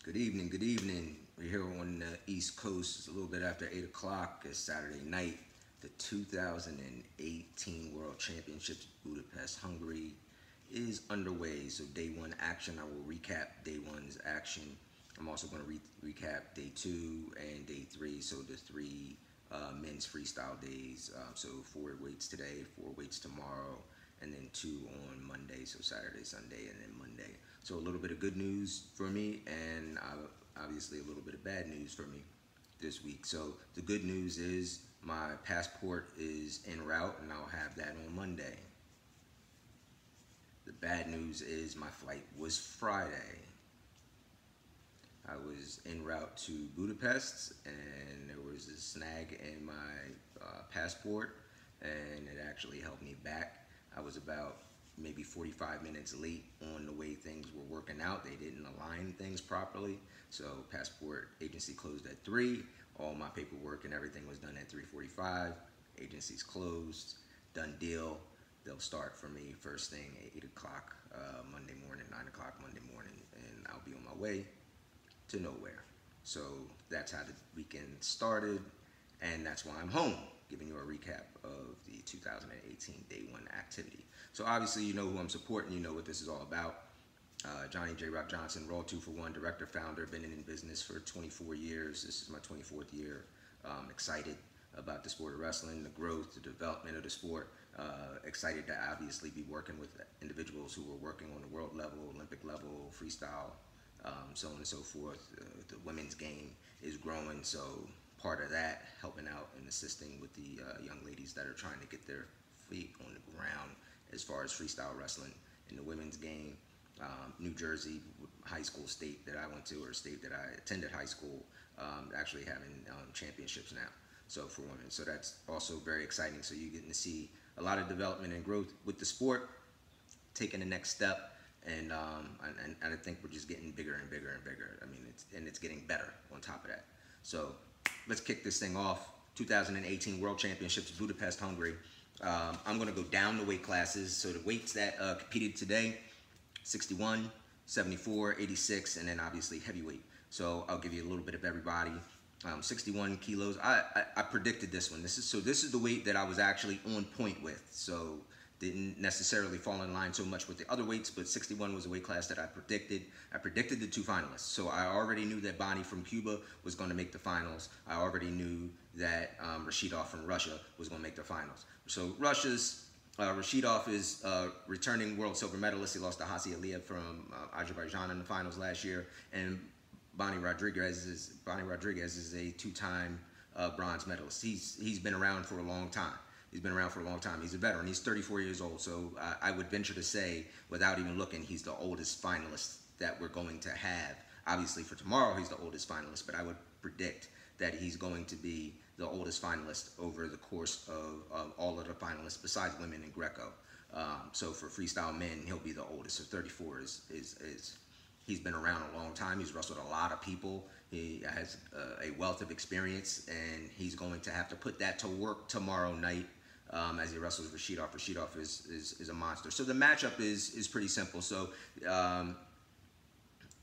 Good evening, good evening. We're here on the East Coast. It's a little bit after 8 o'clock. It's Saturday night. The 2018 World Championships Budapest, Hungary is underway. So day one action, I will recap day one's action. I'm also going to recap day two and day three. So the three men's freestyle days. So 4 weights today, 4 weights tomorrow, and then two on Monday. So Saturday, Sunday, and then Monday. So a little bit of good news for me, and obviously a little bit of bad news for me this week. So the good news is my passport is en route, and I'll have that on Monday. The bad news is my flight was Friday. I was en route to Budapest, and there was a snag in my passport, and it actually held me back. I was about maybe 45 minutes late on the way things were working out. They didn't align things properly, so passport agency closed at 3. All my paperwork and everything was done at 3:45. Agency's closed. Done deal. They'll start for me first thing at 8 o'clock Monday morning, 9 o'clock Monday morning, and I'll be on my way to nowhere. So that's how the weekend started, and that's why I'm home, giving you a recap of the 2018 Day 1 activity. So obviously you know who I'm supporting, you know what this is all about. Johnny J. Rock Johnson, Raw 2 for 1, director, founder, been in business for 24 years. This is my 24th year. Excited about the sport of wrestling, the growth, the development of the sport. Excited to obviously be working with individuals who are working on the world level, Olympic level, freestyle, so on and so forth. The women's game is growing, so part of that, helping out and assisting with the young ladies that are trying to get their feet on the ground as far as freestyle wrestling in the women's game. New Jersey high school state that I went to, or state that I attended high school, actually having championships now, so for women. So that's also very exciting. So you're getting to see a lot of development and growth with the sport, taking the next step, and I think we're just getting bigger and bigger and bigger. I mean, it's getting better on top of that. So let's kick this thing off. 2018 World Championships, Budapest, Hungary. I'm going to go down the weight classes. So the weights that competed today: 61, 74, 86, and then obviously heavyweight. So I'll give you a little bit of everybody. 61 kilos. I predicted this one. This is the weight that I was actually on point with. So didn't necessarily fall in line so much with the other weights, but 61 was a weight class that I predicted. I predicted the two finalists. So I already knew that Bonnie from Cuba was going to make the finals. I already knew that Rashidov from Russia was going to make the finals. So Rashidov is returning world silver medalist. He lost to Hassi Aliyev from Azerbaijan in the finals last year, and Bonnie Rodriguez is a two-time bronze medalist. He's been around for a long time. He's a veteran. He's 34 years old. So I would venture to say, without even looking, he's the oldest finalist that we're going to have. Obviously, for tomorrow, he's the oldest finalist, but I would predict that he's going to be the oldest finalist over the course of all of the finalists besides women in Greco. So for freestyle men, he'll be the oldest. So 34 is he's been around a long time. He's wrestled a lot of people. He has a wealth of experience, and he's going to have to put that to work tomorrow night as he wrestles Rashidov. Rashidov is a monster. So the matchup is pretty simple. So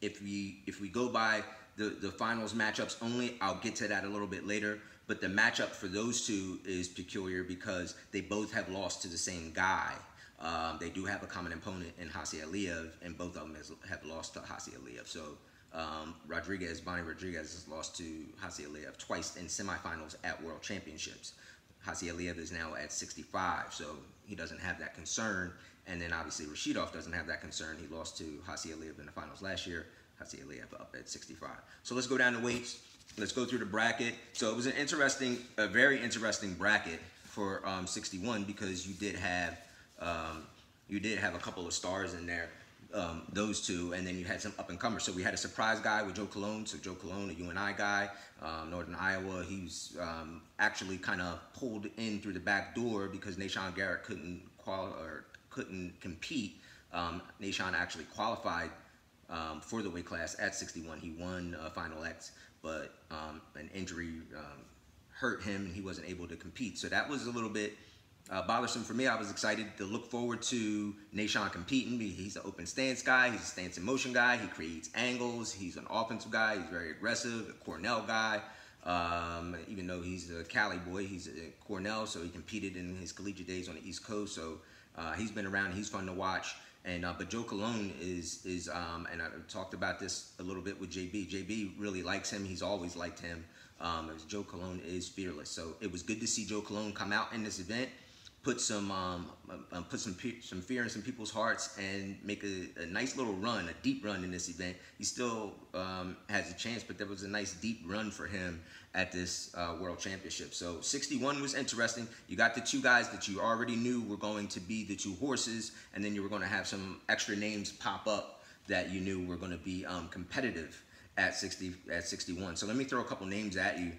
if we go by the finals matchups only, I'll get to that a little bit later. But the matchup for those two is peculiar because they both have lost to the same guy. They do have a common opponent in Hassi Aliyev, and both of them have lost to Hassi Aliyev. So Bonnie Rodriguez has lost to Hassi Aliyev twice in semifinals at World Championships. Hassi Aliyev is now at 65, so he doesn't have that concern. And then obviously Rashidov doesn't have that concern. He lost to Hassi Aliyev in the finals last year. Hassi Aliyev up at 65. So let's go down to weights. Let's go through the bracket. So it was a very interesting bracket for 61 because you did have a couple of stars in there, those two, and then you had some up-and-comers. So we had a surprise guy with Joe Colon. So Joe Colon, a UNI guy, Northern Iowa. He was actually kind of pulled in through the back door because Nashon Garrett couldn't compete. Nashon actually qualified for the weight class at 61. He won Final X, but an injury hurt him and he wasn't able to compete. So that was a little bit bothersome for me. I was excited to look forward to Nahshon competing. He's an open stance guy. He's a stance in motion guy. He creates angles. He's an offensive guy. He's very aggressive, a Cornell guy. Even though he's a Cali boy, he's at Cornell, so he competed in his collegiate days on the East Coast. So he's been around. He's fun to watch. And but Joe Colon is and I talked about this a little bit with JB. JB really likes him. He's always liked him. Joe Colon is fearless. So it was good to see Joe Colon come out in this event, put some fear in some people's hearts, and make a nice little run, a deep run in this event. He still has a chance, but there was a nice deep run for him at this World Championship. So 61 was interesting. You got the two guys that you already knew were going to be the two horses, and then you were going to have some extra names pop up that you knew were going to be competitive at 61. So let me throw a couple names at you.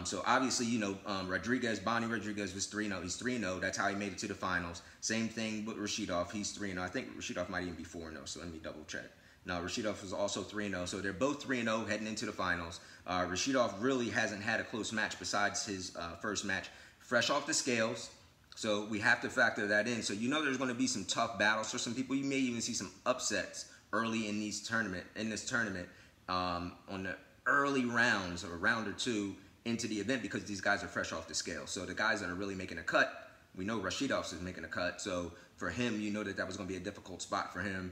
So obviously, you know, Bonnie Rodriguez was 3-0. He's 3-0. That's how he made it to the finals. Same thing with Rashidov. He's 3-0. I think Rashidov might even be 4-0, so let me double check. No, Rashidov was also 3-0. So they're both 3-0 heading into the finals. Rashidov really hasn't had a close match besides his first match. Fresh off the scales. So we have to factor that in. So you know there's going to be some tough battles for some people. You may even see some upsets early in this tournament on the early rounds or a round or two into the event, because these guys are fresh off the scale. So the guys that are really making a cut, we know Rashidov is making a cut. So for him, you know that was going to be a difficult spot for him.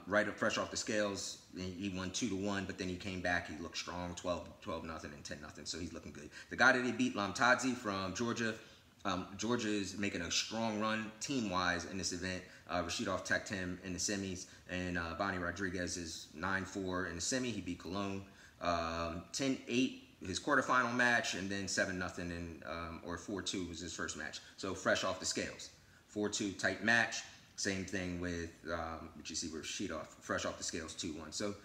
Right up fresh off the scales, he won 2-1, but then he came back. He looked strong, 12-0 and 10-0. So he's looking good. The guy that he beat, Lamtadze from Georgia. Georgia is making a strong run team-wise in this event. Rashidov teched him in the semis, and Bonnie Rodriguez is 9-4 in the semi. He beat Cologne. 10-8 his quarterfinal match, and then 7-0 or 4-2 was his first match. So fresh off the scales. 4-2 tight match. Same thing with what you see with Rashidov, fresh off the scales, 2-1. So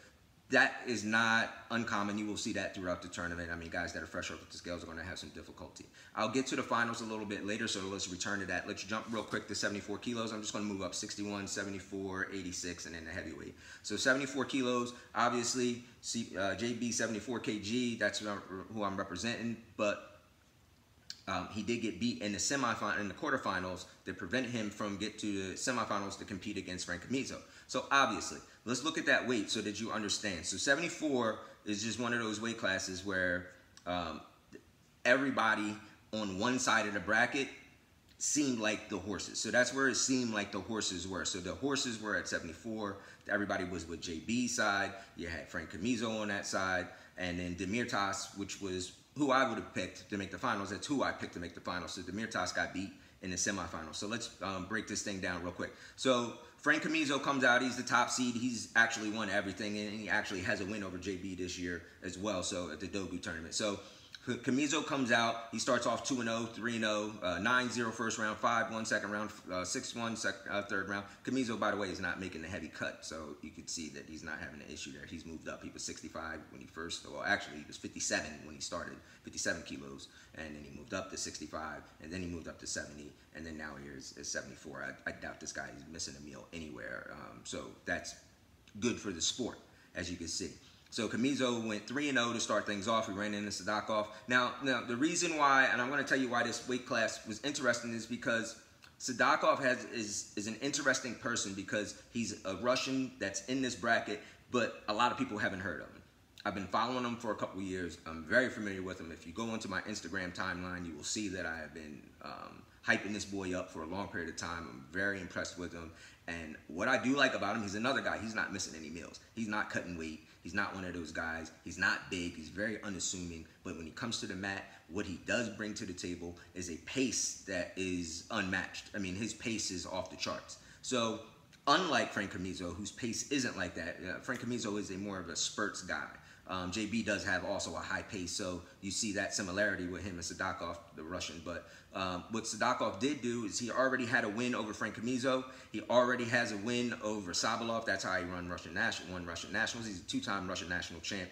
that is not uncommon. You will see that throughout the tournament. I mean, guys that are fresh off the scales are going to have some difficulty. I'll get to the finals a little bit later, so let's return to that. Let's jump real quick to 74 kilos. I'm just going to move up 61, 74, 86, and then the heavyweight. So 74 kilos, obviously, JB 74 kg, that's who I'm representing, but he did get beat in the quarterfinals that prevented him from getting to the semifinals to compete against Frank Camizo. So obviously, let's look at that weight so that you understand. So 74 is just one of those weight classes where everybody on one side of the bracket seemed like the horses. So that's where it seemed like the horses were. So the horses were at 74. Everybody was with JB's side. You had Frank Camizo on that side. And then Demirtas, which was who I would have picked to make the finals. That's who I picked to make the finals. So Demirtas got beat in the semifinals. So let's break this thing down real quick. So Frank Camizo comes out. He's the top seed. He's actually won everything, and he actually has a win over JB this year as well. So at the Dogu tournament. So Camizo comes out. He starts off 2-0, 3-0, 9-0 first round, 5-1 second round, 6-1 third round. Camizo, by the way, is not making the heavy cut, so you could see that he's not having an issue there. He's moved up. He was 65 when he first, well, actually, he was 57 when he started, 57 kilos, and then he moved up to 65, and then he moved up to 70, and then now he is 74. I doubt this guy is missing a meal anywhere, so that's good for the sport, as you can see. So Camizo went 3-0 to start things off. He ran into Sadakov. Now the reason why, and I'm going to tell you why this weight class was interesting, is because Sadakov is an interesting person because he's a Russian that's in this bracket, but a lot of people haven't heard of him. I've been following him for a couple of years. I'm very familiar with him. If you go into my Instagram timeline, you will see that I have been hyping this boy up for a long period of time. I'm very impressed with him. And what I do like about him, he's another guy. He's not missing any meals. He's not cutting weight. He's not one of those guys. He's not big. He's very unassuming. But when he comes to the mat, what he does bring to the table is a pace that is unmatched. I mean, his pace is off the charts. So unlike Frank Camizo, whose pace isn't like that, Frank Camizo is more of a spurts guy. JB does have also a high pace, so you see that similarity with him and Sadakov, the Russian. But what Sadakov did do is he already had a win over Frank Camizo. He already has a win over Sabalov. That's how he won Russian Nationals. He's a two-time Russian national champ.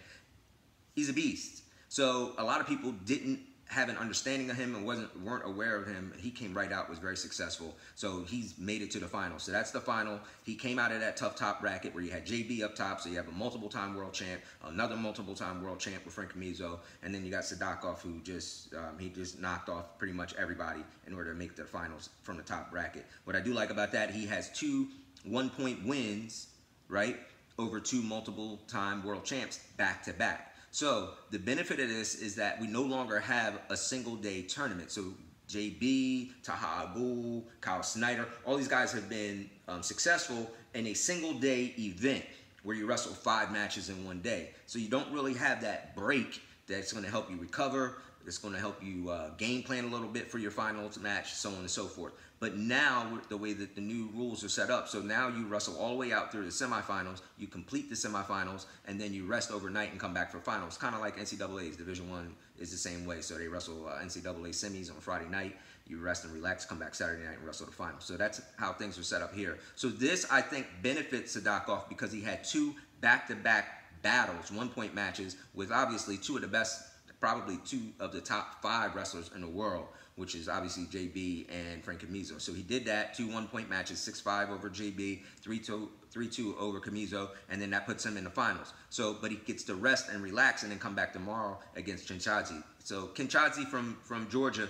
He's a beast. So a lot of people didn't have an understanding of him and weren't aware of him, he came right out, was very successful. So he's made it to the final. So that's the final. He came out of that tough top bracket where you had JB up top, so you have a multiple-time world champ, another multiple-time world champ with Frank Camizo, and then you got Sadakov, who just he just knocked off pretty much everybody in order to make the finals from the top bracket. What I do like about that, he has 2 one-point wins, right, over 2 multiple-time world champs back-to-back. So the benefit of this is that we no longer have a single-day tournament. So JB, Taha Abul, Kyle Snyder, all these guys have been successful in a single-day event where you wrestle 5 matches in one day. So you don't really have that break that's going to help you recover. It's going to help you game plan a little bit for your finals match, so on and so forth. But now, with the way that the new rules are set up, so now you wrestle all the way out through the semifinals, you complete the semifinals, and then you rest overnight and come back for finals. Kind of like NCAA's Division I is the same way. So they wrestle NCAA semis on Friday night, you rest and relax, come back Saturday night and wrestle the finals. So that's how things are set up here. So this, I think, benefits Sadakov because he had 2 back-to-back battles, 1-point matches, with obviously 2 of the best, probably 2 of the top 5 wrestlers in the world, which is obviously JB and Frank Camizo. So he did that, 2 one-point matches, 6-5 over JB, 3-2 over Camizo, and then that puts him in the finals. So, but he gets to rest and relax and then come back tomorrow against Chinchadze. So Chinchadze from Georgia,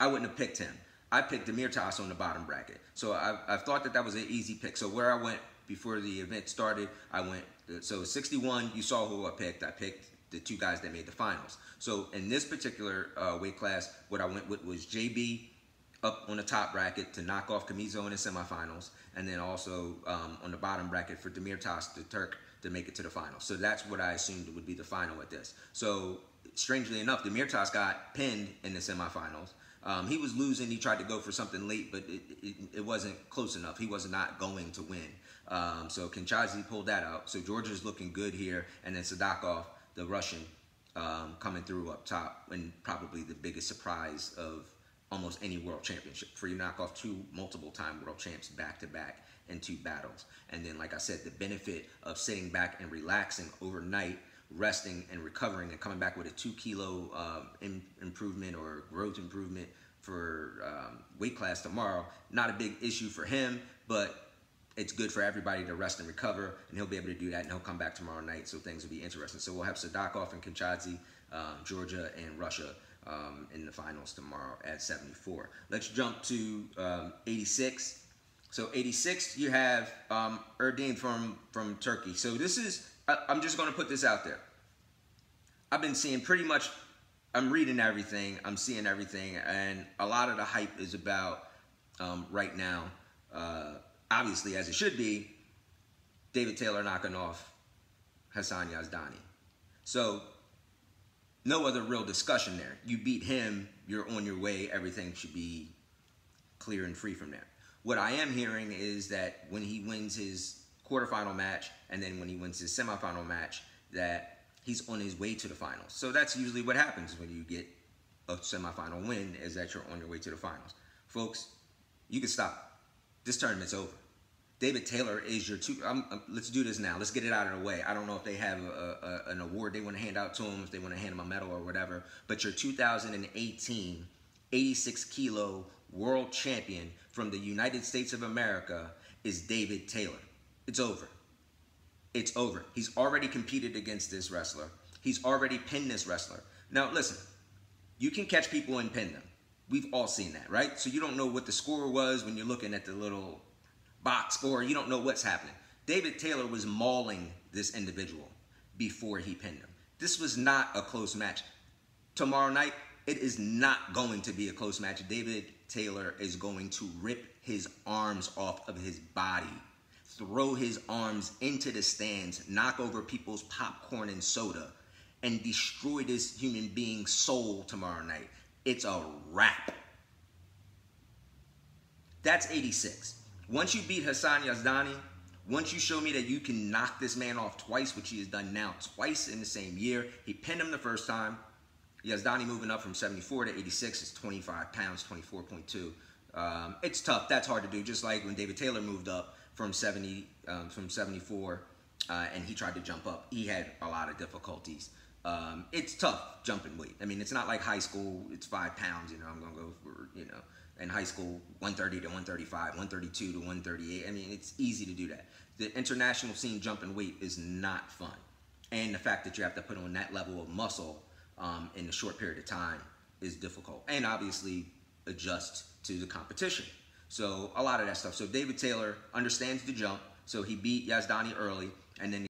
I wouldn't have picked him. I picked Demirtas on the bottom bracket. So I thought that was an easy pick. So where I went before the event started, I went, so 61, you saw who I picked. I picked the 2 guys that made the finals. So in this particular weight class, what I went with was JB up on the top bracket to knock off Camizo in the semifinals, and then also on the bottom bracket for Demirtas, the Turk, to make it to the finals. So that's what I assumed would be the final at this. So strangely enough, Demirtas got pinned in the semifinals. He was losing. He tried to go for something late, but it wasn't close enough. He was not going to win. So Chinchadze pulled that out. So Georgia's looking good here, and then Sadakov, the Russian, coming through up top, and probably the biggest surprise of almost any world championship, for you knock off 2 multiple-time world champs back-to-back in 2 battles. And then, like I said, the benefit of sitting back and relaxing overnight, resting and recovering, and coming back with a 2-kilo improvement or growth improvement for weight class tomorrow. Not a big issue for him, but it's good for everybody to rest and recover, and he'll be able to do that, and he'll come back tomorrow night, so things will be interesting. So we'll have Sadakov and Chinchadze, Georgia and Russia in the finals tomorrow at 74. Let's jump to 86. So 86, you have Erdin from Turkey. So this is, I'm just going to put this out there. I've been seeing pretty much, I'm reading everything, I'm seeing everything, and a lot of the hype is about, right now, obviously, as it should be, David Taylor knocking off Hassan Yazdani. So, no other real discussion there. You beat him, you're on your way, everything should be clear and free from there. What I am hearing is that when he wins his quarterfinal match, and then when he wins his semifinal match, that he's on his way to the finals. So that's usually what happens when you get a semifinal win, is that you're on your way to the finals. Folks, you can stop. This tournament's over. David Taylor is your let's do this now. Let's get it out of the way. I don't know if they have an award they want to hand out to him, if they want to hand him a medal or whatever, but your 2018 86-kilo world champion from the United States of America is David Taylor. It's over. It's over. He's already competed against this wrestler. He's already pinned this wrestler. Now, listen, you can catch people and pin them. We've all seen that, right? So you don't know what the score was when you're looking at the little box score. You don't know what's happening. David Taylor was mauling this individual before he pinned him. This was not a close match. Tomorrow night, it is not going to be a close match. David Taylor is going to rip his arms off of his body, throw his arms into the stands, knock over people's popcorn and soda, and destroy this human being's soul tomorrow night. It's a wrap. That's 86. Once you beat Hassan Yazdani, once you show me that you can knock this man off twice, which he has done now twice in the same year. He pinned him the first time. Yazdani moving up from 74 to 86 is 25 pounds, 24.2. It's tough. That's hard to do. Just like when David Taylor moved up from 74 and he tried to jump up. He had a lot of difficulties. It's tough jumping weight. I mean, it's not like high school. It's 5 pounds. You know, I'm gonna go for in high school 130 to 135, 132 to 138. I mean, it's easy to do that. The international scene jumping weight is not fun, and the fact that you have to put on that level of muscle in a short period of time is difficult, and obviously adjust to the competition. So a lot of that stuff. So David Taylor understands the jump, so he beat Yazdani early, and then